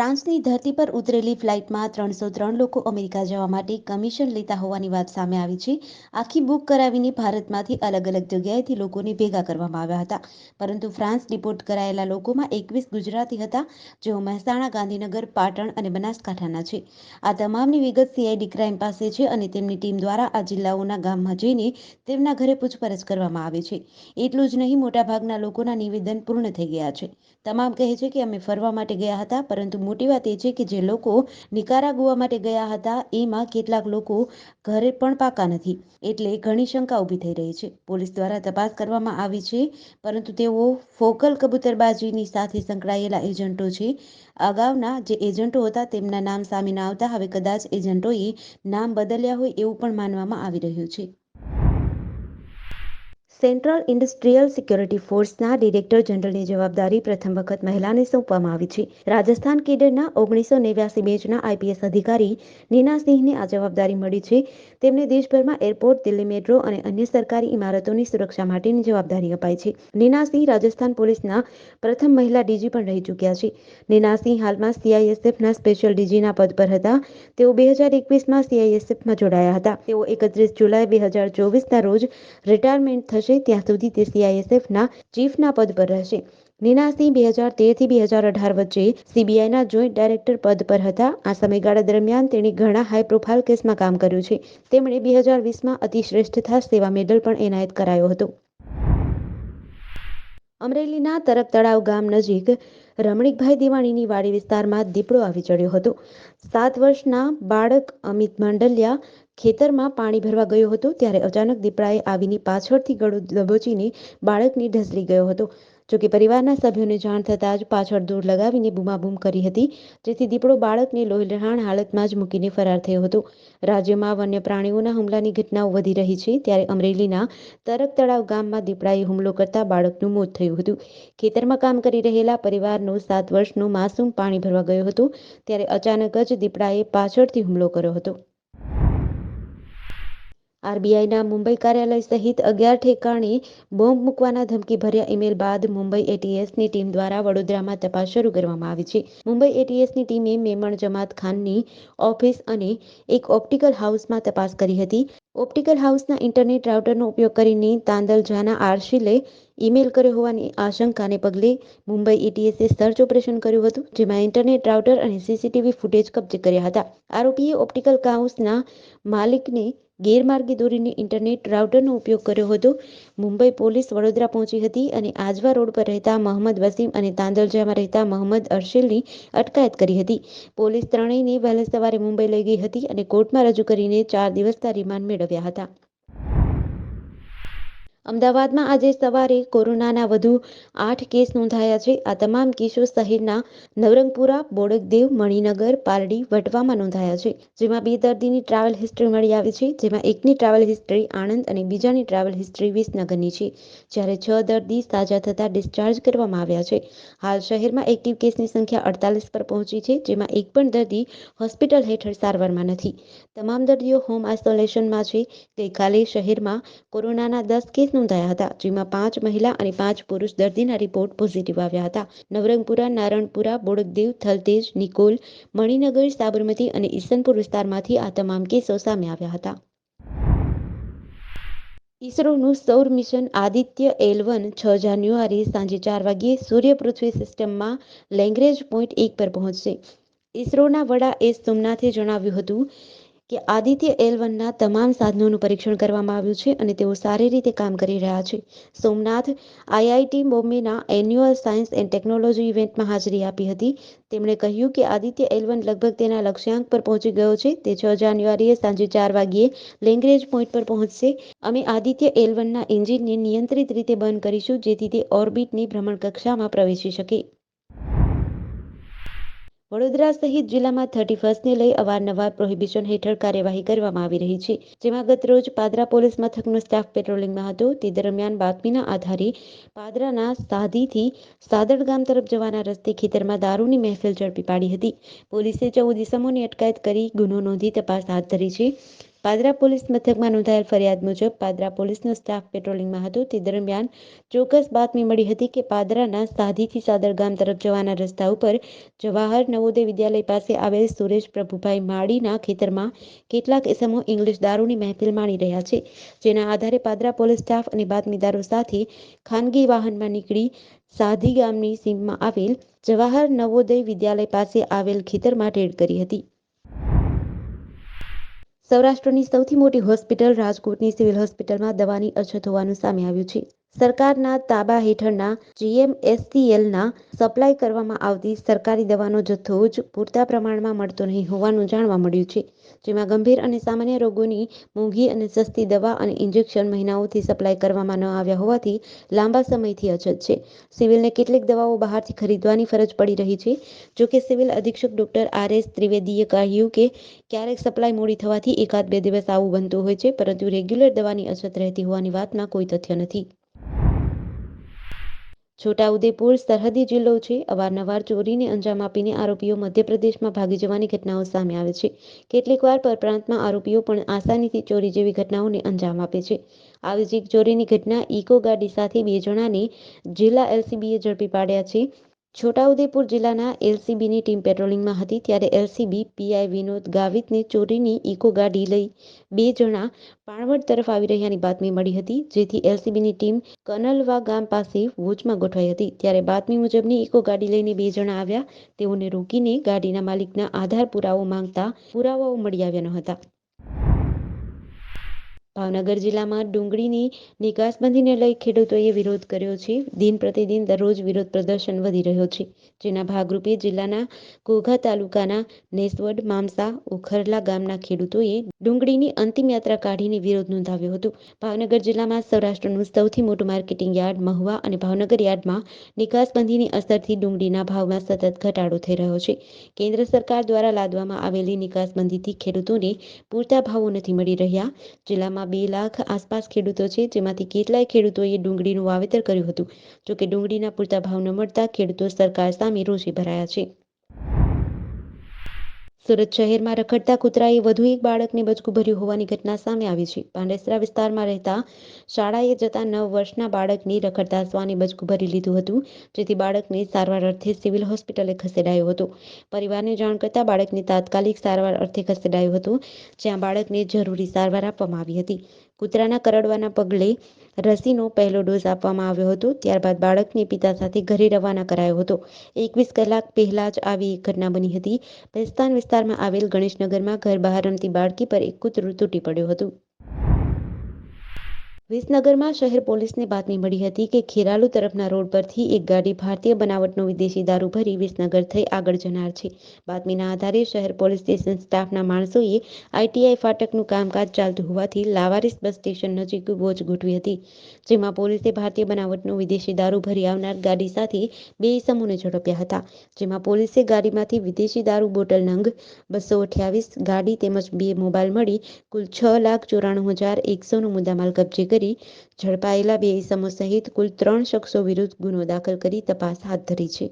ફ્રાન્સની ધરતી પર ઉતરેલી ફ્લાઇટમાં 303 લોકો અમેરિકા જવા માટે કમિશન લેતા હોવાની વાત સામે આવી છે. આખી બુક કરાવીને ભારતમાંથી અલગ અલગ જગ્યાએથી લોકોને ભેગા કરવામાં આવ્યા હતા. પરંતુ ફ્રાન્સ ડિપોર્ટ કરાયેલા લોકોમાં 21 ગુજરાતી હતા, જેઓ મહેસાણા, ગાંધીનગર, પાટણ અને બનાસકાંઠાના છે. આ તમામની વિગત CID ક્રાઇમ પાસે છે અને તેમની ટીમ દ્વારા આ જિલ્લાઓના ગામમાં જઈને તેમના ઘરે પૂછપરછ કરવામાં આવે છે. એટલું જ નહીં, મોટાભાગના લોકોના નિવેદન પૂર્ણ થઈ ગયા છે. તમામ કહે છે કે અમે ફરવા માટે ગયા હતા, પરંતુ મોટી વાત એ છે કે જે લોકો નિકારાગુઆ માટે ગયા હતા એમાં કેટલાક લોકો ઘરે પણ પાકા નથી. એટલે ઘણી શંકા ઊભી થઈ રહી છે. પોલીસ દ્વારા તપાસ કરવામાં આવી છે, પરંતુ તેઓ ફોકલ કબૂતરબાજીની સાથે સંકળાયેલા એજન્ટો છે. અગાઉના જે એજન્ટો હતા તેમના નામ સામે ન આવતા હવે કદાચ એજન્ટોએ નામ બદલ્યા હોય એવું પણ માનવામાં આવી રહ્યું છે. સેન્ટ્રલ ઇન્ડસ્ટ્રીયલ સિક્યોરિટી ફોર્સના ડિરેક્ટર જનરલની જવાબદારી પ્રથમ વખત મહિલાને સોંપવામાં આવી છે. રાજસ્થાન કેડરના 1989 બેચના IPS અધિકારી નીના સિંહને આ જવાબદારી મળી છે. તેમને દેશભરમાં એરપોર્ટ, દિલ્હી મેટ્રો અને અન્ય સરકારી ઇમારતોની સુરક્ષા માટેની જવાબદારી અપાઈ છે. નીના સિંહ રાજસ્થાન પોલીસના પ્રથમ મહિલા DG પણ રહી ચૂક્યા છે. નીના સિંહ હાલમાં CISFના સ્પેશિયલ DGના પદ પર હતા. તેઓ 2021માં CISFમાં જોડાયા હતા. તેઓ 31 જુલાઈ 2024ના રોજ રિટાયરમેન્ટ થશે. ત્યાં સુધી તે CISFના ચીફના પદ પર રહેશે. નીના સિંહ 2013થી 2018 વચ્ચે CBIના જોઈન્ટ ડાયરેક્ટર પદ પર હતા. આ સમયગાળા દરમિયાન તેણે ઘણા હાઈ પ્રોફાઇલ કેસમાં કામ કર્યું છે. તેમણે 2020માં અતિશ્રેષ્ઠતા સેવા મેડલ પણ એનાયત કરાયો હતો. અમરેલીના તરક તળાવ ગામ નજીક રમણીકભાઈ દિવાણીની વાડી વિસ્તારમાં દીપડો આવી ચડ્યો હતો. 7 વર્ષના બાળક અમિત માંડલિયા ખેતરમાં પાણી ભરવા ગયો હતો, ત્યારે અચાનક દીપડાએ આવીને પાછળથી ગળું દબોચીને બાળકને ઢસડી ગયો હતો. જોકે પરિવારના સભ્યોને જાણ થતાં જ પાછળ દોડ લગાવીને બૂમાબૂમ કરી હતી, જેથી દીપડો બાળકને લોહીલુહાણ હાલતમાં જ મૂકીને ફરાર થયો હતો. રાજ્યમાં વન્ય પ્રાણીઓના હુમલાની ઘટનાઓ વધી રહી છે, ત્યારે અમરેલીના તરક તળાવ ગામમાં દીપડાએ હુમલો કરતા બાળકનું મોત થયું હતું. ખેતરમાં કામ કરી રહેલા પરિવારનો 7 વર્ષનો માસૂમ પાણી ભરવા ગયો હતો, ત્યારે અચાનક જ દીપડાએ પાછળથી હુમલો કર્યો હતો. RBIના મુંબઈ કાર્યાલય સહિત 11 ઠેકાણે બોમ્બ મૂકવાના ધમકીભર્યા ઈમેલ બાદ મુંબઈ ATSની ટીમ દ્વારા વડોદરામાં તપાસ શરૂ કરવામાં આવી છે. મુંબઈ ATSની ટીમે મેમણ જમાત ખાનની ઓફિસ અને એક ઓપ્ટિકલ હાઉસમાં તપાસ કરી હતી. ઓપ્ટિકલ હાઉસના ઇન્ટરનેટ રાઉટરનો ઉપયોગ કરીને તાંદલજાના આર્શિલે ઈમેલ કર્યો હોવાની આશંકાને પગલે મુંબઈ ATSએ સર્ચ ઓપરેશન કર્યું હતું, જેમાં ઇન્ટરનેટ રાઉટર અને CCTV ફૂટેજ કબજે કર્યા હતા. આરોપીએ ઓપ્ટિકલ હાઉસના માલિકને ગેરમાર્ગે દોરીને ઇન્ટરનેટ રાઉટરનો ઉપયોગ કર્યો હતો. મુંબઈ પોલીસ વડોદરા પહોંચી હતી અને આજવા રોડ પર રહેતા મહંમદ વસીમ અને તાંદલજામાં રહેતા મહંમદ અર્શિલની અટકાયત કરી હતી. પોલીસ ત્રણેયને વહેલી સવારે મુંબઈ લઈ ગઈ હતી અને કોર્ટમાં રજૂ કરીને 4 દિવસના રિમાન્ડ મેળવ્યા હતા. અમદાવાદમાં આજે સવારે કોરોનાના વધુ 8 કેસ નોંધાયા છે. આ તમામ કેસો શહેરના નવરંગપુરા, બોડકદેવ, મણિનગર, પારડી, વટવામાં નોંધાયા છે. જેમાં 2 દર્દીની ટ્રાવેલ હિસ્ટ્રી મળી આવી છે, જેમાં એકની ટ્રાવેલ હિસ્ટ્રી આણંદ અને બીજાની ટ્રાવેલ હિસ્ટ્રી વિસનગરની છે. જ્યારે 6 દર્દી સાજા થતાં ડિસ્ચાર્જ કરવામાં આવ્યા છે. હાલ શહેરમાં એક્ટિવ કેસની સંખ્યા 48 પર પહોંચી છે, જેમાં એક પણ દર્દી હોસ્પિટલ હેઠળ સારવારમાં નથી. તમામ દર્દીઓ હોમ આઇસોલેશનમાં છે. ગઈકાલે શહેરમાં કોરોનાના 10 કેસ નોંધાયા હતા, જેમાં 5 મહિલા અને 5 પુરુષ દર્દીના રિપોર્ટ પોઝિટિવ આવ્યા હતા. નવરંગપુરા, નારણપુરા, બોડકદેવ, થલતેજ, નિકોલ, મણિનગર, સાબરમતી અને ઈસનપુર વિસ્તારમાંથી આ તમામ કેસો સામે આવ્યા હતા. ઇસરોનું સૌર મિશન આદિત્ય L1 6 જાન્યુઆરી સાંજે 4 વાગ્યે સૂર્ય પૃથ્વી સિસ્ટમમાં લેગ્રેન્જ પોઈન્ટ 1 પર પહોંચશે. ઇસરોના વડા S. સોમનાથે જણાવ્યું હતું કે આદિત્ય L1ના તમામ સાધનોનું પરીક્ષણ કરવામાં આવ્યું છે અને તેઓ સારી રીતે કામ કરી રહ્યા છે. સોમનાથ IIT બોમ્બેના એન્યુઅલ સાયન્સ એન્ડ ટેકનોલોજી ઇવેન્ટમાં હાજરી આપી હતી. તેમણે કહ્યું કે આદિત્ય L1 લગભગ તેના લક્ષ્યાંક પર પહોંચી ગયો છે. તે 6 જાન્યુઆરીએ સાંજે 4 વાગ્યે લેગ્રેન્જ પોઈન્ટ પર પહોંચશે. અમે આદિત્ય L1ના એન્જિનને નિયંત્રિત રીતે બંધ કરીશું, જેથી તે ઓર્બિટની ભ્રમણકક્ષામાં પ્રવેશી શકે. વડોદરા સહિત જિલ્લામાં 31ને લઈ અવારનવાર પ્રોહિબિશન હેઠળ કાર્યવાહી કરવામાં આવી રહી છે, જેમાં ગતરોજ પાદરા પોલીસ મથકનો સ્ટાફ પેટ્રોલિંગમાં હતો. તે દરમિયાન બાતમીના આધારે પાદરાના સાધીથી સાદડ ગામ તરફ જવાના રસ્તે ખેતરમાં દારૂની મહેફિલ ઝડપી પાડી હતી. પોલીસે 14 ઇસમોની અટકાયત કરી ગુનો નોંધી તપાસ હાથ ધરી છે. પાદરા પોલીસ મથકમાં નોંધાયેલ ફરિયાદ મુજબ પાદરા પોલીસનો સ્ટાફ પેટ્રોલિંગમાં હતો. તે દરમિયાન ચોક્કસ બાતમી મળી હતી કે પાદરાના સાધીથી સાદર ગામ તરફ જવાના રસ્તા ઉપર જવાહર નવોદય વિદ્યાલય પાસે આવેલ સુરેશ પ્રભુભાઈ માળીના ખેતરમાં કેટલાક ઇસમો ઇંગ્લિશ દારૂની મહેફિલ માણી રહ્યા છે. જેના આધારે પાદરા પોલીસ સ્ટાફ અને બાતમીદારો સાથે ખાનગી વાહનમાં નીકળી સાધી ગામની સીમમાં આવેલ જવાહર નવોદય વિદ્યાલય પાસે આવેલ ખેતરમાં રેડ કરી હતી. સૌરાષ્ટ્રની સૌથી મોટી હોસ્પિટલ રાજકોટની સિવિલ હોસ્પિટલમાં દવાની અછત હોવાનું સામે આવ્યું છે. સરકારના તાબા હેઠળના GMSCLના સપ્લાય કરવામાં આવતી સરકારી દવાનો જથ્થો જ પૂરતા પ્રમાણમાં મળતો નહીં હોવાનું જાણવા મળ્યું છે. જેમાં ગંભીર અને સામાન્ય રોગોની મોંઘી અને સસ્તી દવા અને ઇન્જેક્શન મહિનાઓથી સપ્લાય કરવામાં ન આવ્યા હોવાથી લાંબા સમયથી અછત છે. સિવિલને કેટલીક દવાઓ બહારથી ખરીદવાની ફરજ પડી રહી છે. જોકે સિવિલ અધિક્ષક ડોક્ટર RS ત્રિવેદીએ કહ્યું કે ક્યારેક સપ્લાય મોડી થવાથી એકાદ બે દિવસ આવું બનતું હોય છે, પરંતુ રેગ્યુલર દવાની અછત રહેતી હોવાની વાતમાં કોઈ તથ્ય નથી. છોટાઉદેપુર સરહદી જિલ્લો છે. અવારનવાર ચોરીને અંજામ આપીને આરોપીઓ મધ્યપ્રદેશમાં ભાગી જવાની ઘટનાઓ સામે આવે છે. કેટલીકવાર પરપ્રાંતમાં આરોપીઓ પણ આસાનીથી ચોરી જેવી ઘટનાઓને અંજામ આપે છે. આવી જ એક ચોરીની ઘટના ઇકો ગાડી સાથે 2 જણાને જિલ્લા LCBએ ઝડપી પાડ્યા છે. છોટાઉદેપુર જિલ્લાના LCBની ટીમ પેટ્રોલિંગમાં હતી ત્યારે LCB PI વિનોદ ગાવિતને ચોરીની ઇકો ગાડી લઈ 2 જણા પાણવડ તરફ આવી રહ્યાની બાતમી મળી હતી. જેથી LCBની ટીમ કનલવા ગામ પાસે વોચમાં ગોઠવાઈ હતી. ત્યારે બાતમી મુજબની ઇકો ગાડી લઈને 2 જણા આવ્યા. તેઓને રોકીને ગાડીના માલિકના આધાર પુરાવો માંગતા પુરાવાઓ મળી આવ્યા ન હતા. ભાવનગર જિલ્લામાં ડુંગળીની નિકાસબંધીને લઈ ખેડૂતોએ વિરોધ કર્યો છે. દિન પ્રતિદિન દરરોજ વિરોધ પ્રદર્શન વધી રહ્યો છે. જેના ભાગરૂપે જિલ્લાના ઘોઘા તાલુકાના નેસવડ, મામસા, ઓખરલા ગામના ખેડૂતોએ ડુંગળીની અંતિમ યાત્રા કાઢીને વિરોધ નોંધાવ્યો હતો. ભાવનગર જિલ્લામાં સૌરાષ્ટ્રનું સૌથી મોટું માર્કેટિંગ યાર્ડ મહુવા અને ભાવનગર યાર્ડમાં નિકાસબંધીની અસરથી ડુંગળીના ભાવમાં સતત ઘટાડો થઈ રહ્યો છે. કેન્દ્ર સરકાર દ્વારા લાદવામાં આવેલી નિકાસબંધીથી ખેડૂતોને પૂરતા ભાવો નથી મળી રહ્યા. જિલ્લામાં 2 લાખ આસપાસ ખેડૂતો છે, જેમાંથી કેટલાય ખેડૂતોએ ડુંગળીનું વાવેતર કર્યું હતું. જોકે ડુંગળીના પૂરતા ભાવ ન મળતા ખેડૂતો સરકાર સામે રોષે ભરાયા છે. સુરત શહેરમાં રખડતા કૂતરાએ વધુ એક બાળકને બચકું ભર્યું હોવાની ઘટના સામે આવી છે. પાંડેસરા વિસ્તારમાં રહેતા શાળાએ જતા 9 વર્ષના બાળકને રખડતા શ્વાને બચકું ભરી લીધું હતું. જેથી બાળકને સારવાર અર્થે સિવિલ હોસ્પિટલે ખસેડાયો હતો. પરિવારને જાણ કરતા બાળકને તાત્કાલિક સારવાર અર્થે ખસેડાયું હતું, જ્યાં બાળકને જરૂરી સારવાર આપવામાં આવી હતી. કૂતરાના કરડવાના પગલે રસીનો પહેલો ડોઝ આપવામાં આવ્યો હતો. ત્યારબાદ બાળકને પિતા સાથે ઘરે રવાના કરાયો હતો. 21 કલાક પહેલા જ આવી એક ઘટના બની હતી. ભેસ્તાન વિસ્તારમાં આવેલ ગણેશનગરમાં ઘર બહાર રમતી બાળકી પર એક કૂતરું તૂટી પડ્યું હતું. વિસનગરમાં શહેર પોલીસને બાતમી મળી હતી કે ખેરાલુ તરફના રોડ પરથી એક ગાડી ભારતીય બનાવટનો વિદેશી દારૂ ભરી વિસનગર થઈ આગળ જનાર છે. બાતમીના આધારે શહેર પોલીસ સ્ટેશન સ્ટાફના માણસોએ ITI ફાટકનું કામકાજ ચાલતું હોવાથી લાવારીસ બસ સ્ટેશન નજીક વોચ ગોઠવી હતી. જેમાં પોલીસે ભારતીય બનાવટનો વિદેશી દારૂ ભરી આવનાર ગાડી સાથે 2 ઇસમોને ઝડપ્યા હતા. જેમાં પોલીસે ગાડીમાંથી વિદેશી દારૂ બોટલ નંગ 228, ગાડી તેમજ 2 મોબાઈલ મળી કુલ 6,94,100નો મુદ્દામાલ કબજે કરી ઝડપાયેલા 2 ઇસમો સહિત કુલ 3 શખ્સો વિરુદ્ધ ગુનો દાખલ કરી તપાસ હાથ ધરી છે.